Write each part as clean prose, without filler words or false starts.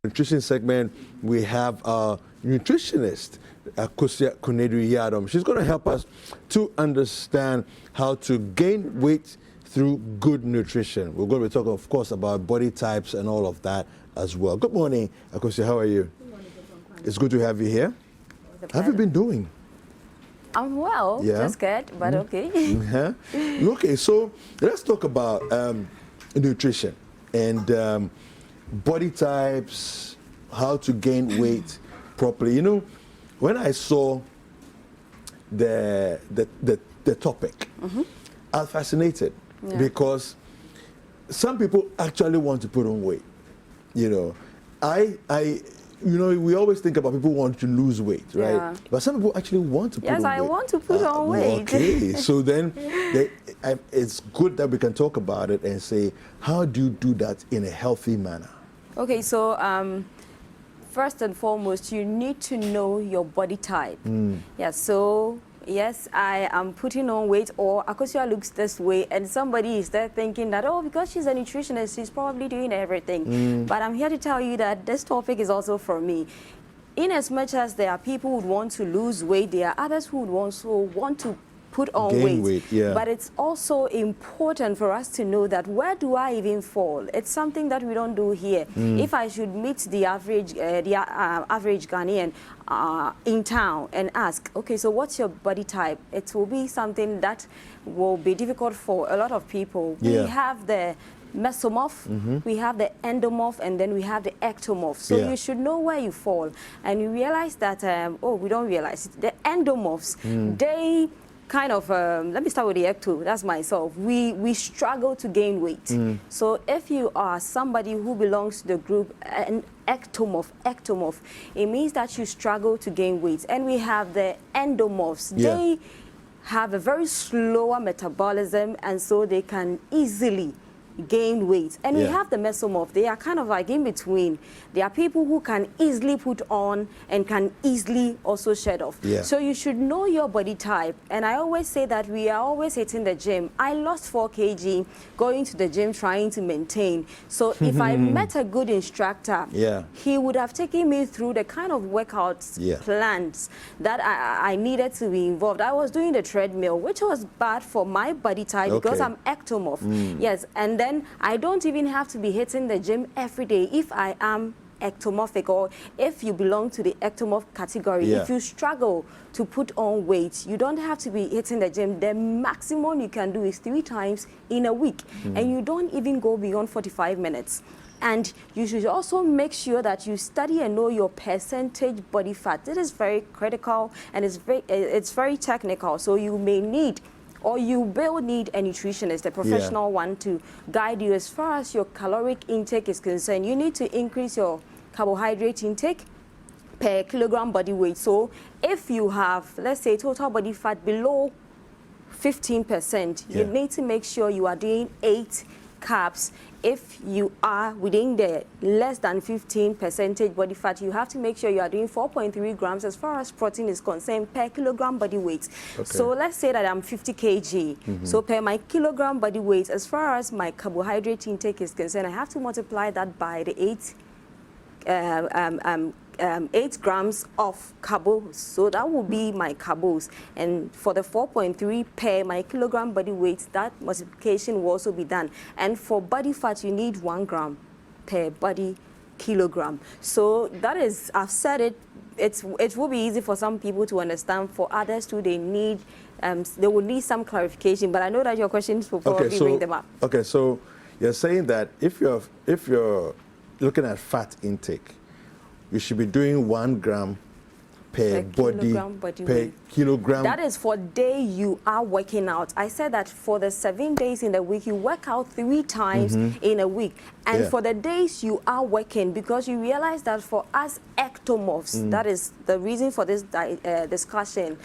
Nutrition segment, we have a nutritionist, Akosua Konadu Yiadom. She's going to help us to understand how to gain weight through good nutrition. We're going to be talking, of course, about body types and all of that as well. Good morning, Akosua. How are you? Good morning, it's good to have you here. How have you been doing? I'm well, just good, but okay. Okay, so let's talk about nutrition and body types, how to gain weight properly. You know, when I saw the topic, I was fascinated because some people actually want to put on weight. You know, you know, we always think about people who want to lose weight, right? Yeah. But some people actually want to put on weight. Yes, I want to put on weight. Okay, so then it's good that we can talk about it and say, how do you do that in a healthy manner? Okay, so first and foremost, you need to know your body type. Yeah, so yes, I am putting on weight, or Akosua looks this way, and somebody is there thinking that, oh, because she's a nutritionist, she's probably doing everything. But I'm here to tell you that this topic is also for me. In as much as there are people who would want to lose weight, there are others who would also want to put on weight. Yeah. But it's also important for us to know that where do I even fall? It's something that we don't do here. If I should meet the average Ghanaian in town and ask, okay, so what's your body type? It will be something that will be difficult for a lot of people. Yeah. We have the mesomorph, we have the endomorph, and then we have the ectomorph. So you should know where you fall. And you realize that, oh, we don't realize it. The endomorphs, they kind of, let me start with the ecto, that's myself. We struggle to gain weight. So if you are somebody who belongs to the group an ectomorph, it means that you struggle to gain weight. And we have the endomorphs. They have a very slower metabolism, and so they can easily gain weight. And we have the mesomorph. They are kind of like in between. There are people who can easily put on and can easily also shed off. So you should know your body type. And I always say that we are always hitting the gym. I lost 4 kg going to the gym trying to maintain. So if I met a good instructor, he would have taken me through the kind of workouts plans that I needed to be involved. I was doing the treadmill, which was bad for my body type because I'm ectomorph. Yes, and then I don't even have to be hitting the gym every day if I am ectomorphic, or if you belong to the ectomorph category. If you struggle to put on weight, you don't have to be hitting the gym. The maximum you can do is 3 times in a week, and you don't even go beyond 45 minutes. And you should also make sure that you study and know your percentage body fat. This is very critical, and it's very technical, so you may need, or you will need, a nutritionist, a professional one, to guide you as far as your caloric intake is concerned. You need to increase your carbohydrate intake per kilogram body weight. So if you have, let's say, total body fat below 15%, you need to make sure you are doing 8 carbs. If you are within the less than 15% body fat, you have to make sure you are doing 4.3 grams as far as protein is concerned per kilogram body weight. So let's say that I'm 50 kg. So per my kilogram body weight, as far as my carbohydrate intake is concerned, I have to multiply that by the 8 grams of carbs. So that will be my carbs. And for the 4.3 per my kilogram body weight, that multiplication will also be done. And for body fat, you need 1 gram per body kilogram. So that is, I've said it, it will be easy for some people to understand. For others too, they will need some clarification. But I know that your questions will probably bring them up. Okay, so you're saying that if you're looking at fat intake, you should be doing 1 gram per kilogram. That is for day you are working out. I said that for the 7 days in the week, you work out 3 times in a week. And for the days you are working, because you realize that for us ectomorphs, that is the reason for this discussion,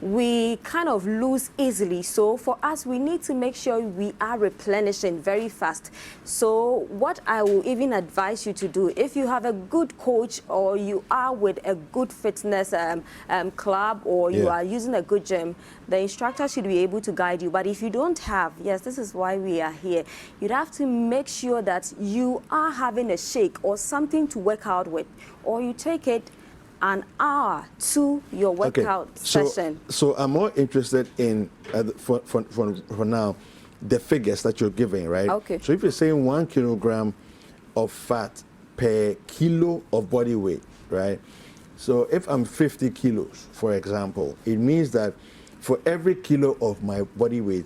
we kind of lose easily. So for us, we need to make sure we are replenishing very fast. So what I will even advise you to do, if you have a good coach or you are with a good fitness club or you Yeah. are using a good gym, the instructor should be able to guide you. But if you don't have, yes, this is why we are here. You'd have to make sure that you are having a shake or something to work out with, or you take it an hour to your workout session. So I'm more interested in, for now, the figures that you're giving, right? Okay. So if you're saying 1 kilogram of fat per kilo of body weight, right? So if I'm 50 kilos, for example, it means that for every kilo of my body weight,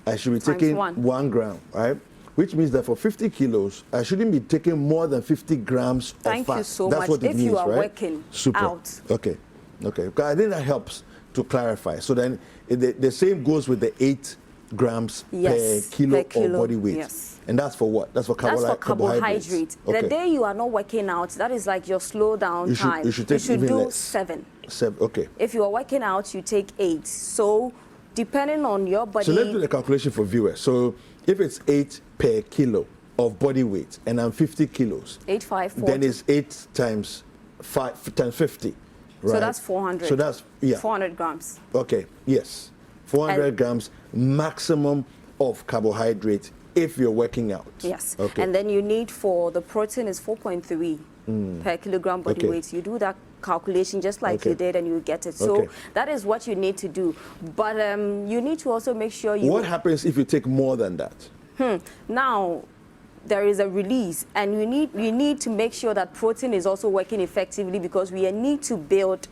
I should be Times taking one. 1 gram, right? Which means that for 50 kilos, I shouldn't be taking more than 50 grams of fat. Thank you so That's much. what it If means, you are right? working Super. out. Okay. Because I think that helps to clarify. So then the same goes with the 8 grams Yes, per kilo per kilo, of body weight. yes. And that's for what? That's for That's for carbohydrates. carbohydrate. Okay. The day you are not working out, that is like your slow down time. You should take even do less. 7. 7, okay. If you are working out, you take 8. So depending on your body. So let's do the calculation for viewers. So if it's 8 per kilo of body weight and I'm 50 kilos, 8, 5, 40. then it's 8 times 5 times 50, right? So that's 400. So that's, yeah. 400 grams. Okay, yes. 400 grams maximum of carbohydrate if you're working out. Yes. Okay. And then you need for the protein is 4.3 per kilogram body Okay. weight. You do that calculation just like Okay. you did and you get it. So Okay. that is what you need to do. But you need to also make sure you... What happens if you take more than that? Now, there is a release, and you need to make sure that protein is also working effectively, because we need to build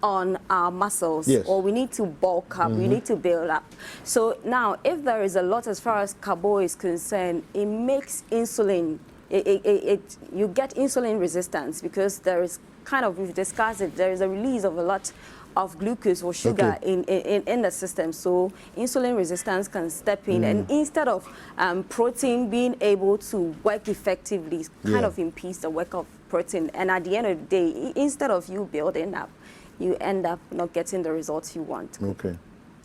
on our muscles, Yes. or we need to bulk up, we need to build up. So now, if there is a lot as far as carbo is concerned, it makes insulin, you get insulin resistance, because there is kind of, we've discussed it, there is a release of a lot of glucose or sugar in the system. So insulin resistance can step in, and instead of protein being able to work effectively, kind of impedes the work of protein. And at the end of the day, instead of you building up, you end up not getting the results you want. Okay.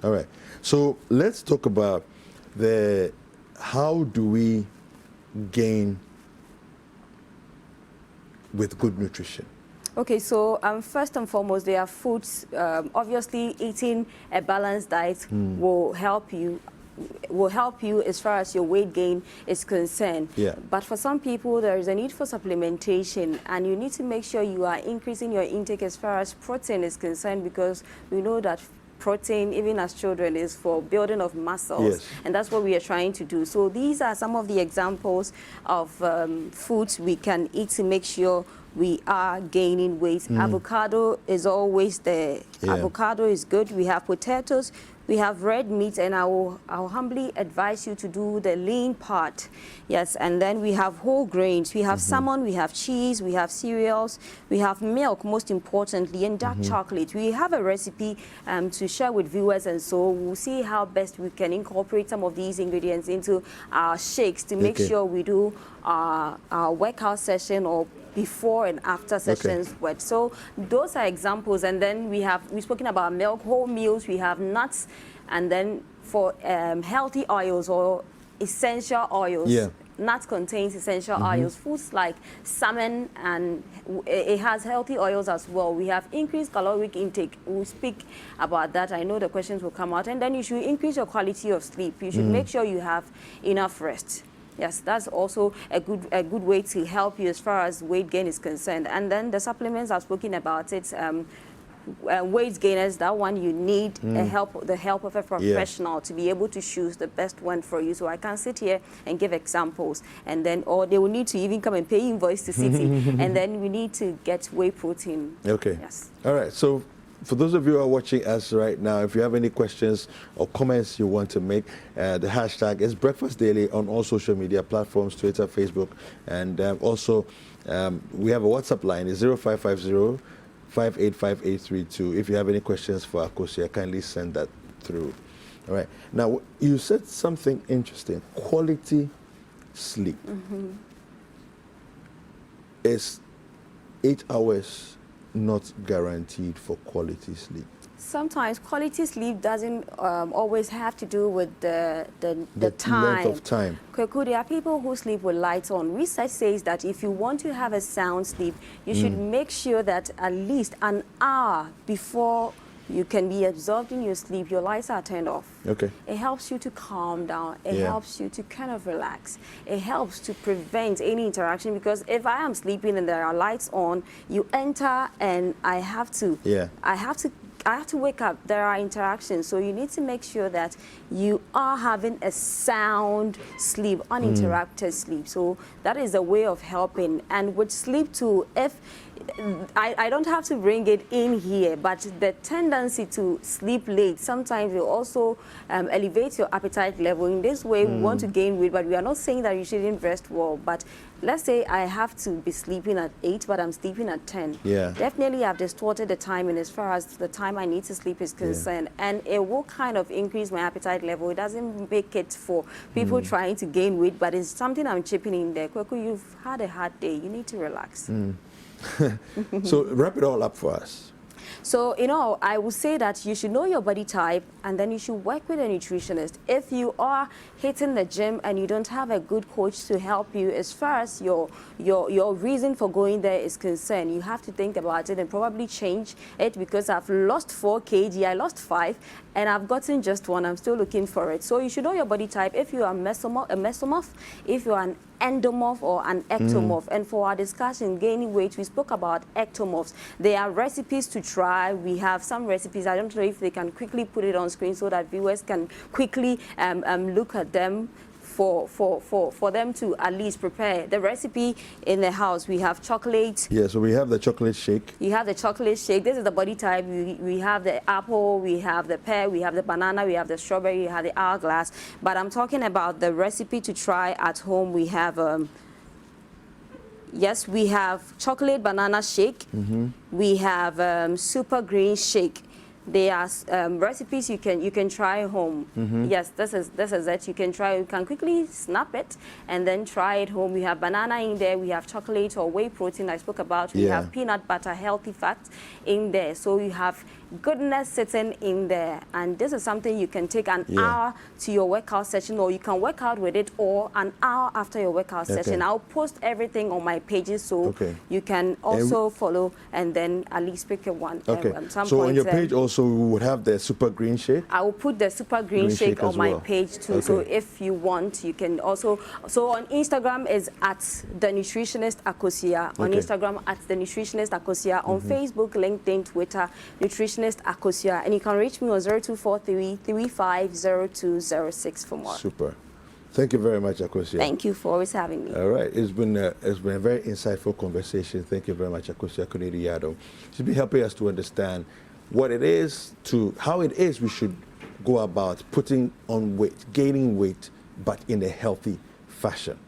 All right. So let's talk about how do we gain with good nutrition? Okay, so first and foremost, there are foods. Obviously, eating a balanced diet will help you as far as your weight gain is concerned. Yeah. But for some people, there is a need for supplementation, and you need to make sure you are increasing your intake as far as protein is concerned, because we know that protein, even as children, is for building of muscles. Yes. And that's what we are trying to do. So these are some of the examples of foods we can eat to make sure we are gaining weight. Avocado is always there. Yeah. Avocado is good. We have potatoes, we have red meat, and I'll humbly advise you to do the lean part. Yes, and then we have whole grains. We have salmon, we have cheese, we have cereals, we have milk, most importantly, and dark chocolate. We have a recipe to share with viewers, and so we'll see how best we can incorporate some of these ingredients into our shakes to make sure we do our workout session or before and after sessions. So those are examples. And then we've spoken about milk, whole meals, we have nuts, and then for healthy oils or essential oils. Yeah. Nuts contains essential oils. Foods like salmon, and it has healthy oils as well. We have increased caloric intake. We'll speak about that. I know the questions will come out. And then you should increase your quality of sleep. You should make sure you have enough rest. Yes, that's also a good way to help you as far as weight gain is concerned. And then the supplements, I've spoken about it. Weight gainers, that one you need the help of a professional to be able to choose the best one for you. So I can sit here and give examples, and then, or they will need to even come and pay invoice to City, and then we need to get whey protein. Okay. Yes. All right. So for those of you who are watching us right now, if you have any questions or comments you want to make, the hashtag is Breakfast Daily on all social media platforms, Twitter, Facebook, and also we have a WhatsApp line, is 0550 585 If you have any questions for Akosua, kindly send that through. All right. Now, you said something interesting. Quality sleep. Is 8 hours not guaranteed for quality sleep? Sometimes quality sleep doesn't always have to do with the time. length of time. Kweku, there are people who sleep with lights on. Research says that if you want to have a sound sleep, you should make sure that at least an hour before you can be absorbed in your sleep, your lights are turned off. Okay. It helps you to calm down. It Yeah. helps you to kind of relax. It helps to prevent any interaction, because if I am sleeping and there are lights on, you enter and I have to wake up. There are interactions. So you need to make sure that you are having a sound sleep, uninterrupted sleep. So that is a way of helping. And with sleep too, if I don't have to bring it in here, but the tendency to sleep late sometimes will also elevate your appetite level. In this way, we want to gain weight, but we are not saying that you shouldn't rest well. But let's say I have to be sleeping at 8, but I'm sleeping at 10. Yeah. Definitely, I've distorted the timing as far as the time I need to sleep is concerned. Yeah. And it will kind of increase my appetite level. It doesn't make it for people trying to gain weight, but it's something I'm chipping in there. Kweku, you've had a hard day. You need to relax. So wrap it all up for us. So, I would say that you should know your body type, and then you should work with a nutritionist. If you are hitting the gym and you don't have a good coach to help you as far as your reason for going there is concerned, you have to think about it and probably change it, because I've lost 4 kg, I lost 5, and I've gotten just 1. I'm still looking for it. So you should know your body type. If you are a mesomorph, if you are an endomorph or an ectomorph. And for our discussion, gaining weight, we spoke about ectomorphs. There are recipes to try. We have some recipes. I don't know if they can quickly put it on screen so that viewers can quickly look at them for them to at least prepare the recipe in the house. We have chocolate. Yeah, so we have the chocolate shake. You have the chocolate shake. This is the body type. We have the apple, we have the pear, we have the banana, we have the strawberry, we have the hourglass. But I'm talking about the recipe to try at home. We have yes, we have chocolate banana shake. We have super green shake. There are recipes you can try home. Yes, this is it. You can try. You can quickly snap it and then try it home. We have banana in there. We have chocolate or whey protein I spoke about. We have peanut butter, healthy fats in there. So you have goodness sitting in there. And this is something you can take an hour to your workout session, or you can work out with it, or an hour after your workout session. I'll post everything on my pages, so you can also follow and then at least pick a one. So on your page also we would have the super green shake. I will put the super green shake on my page too. So if you want, you can also. So on Instagram is at the nutritionist Akosua. On Instagram at the nutritionist Akosua. On Facebook, LinkedIn, Twitter, nutritionist Akosua. And you can reach me on 0243-350206 for more. Super. Thank you very much, Akosua. Thank you for always having me. All right. It's been a very insightful conversation. Thank you very much, Akosua Konadu Yiadom. She's been helping us to understand what it is, how it is we should go about putting on weight, gaining weight, but in a healthy fashion.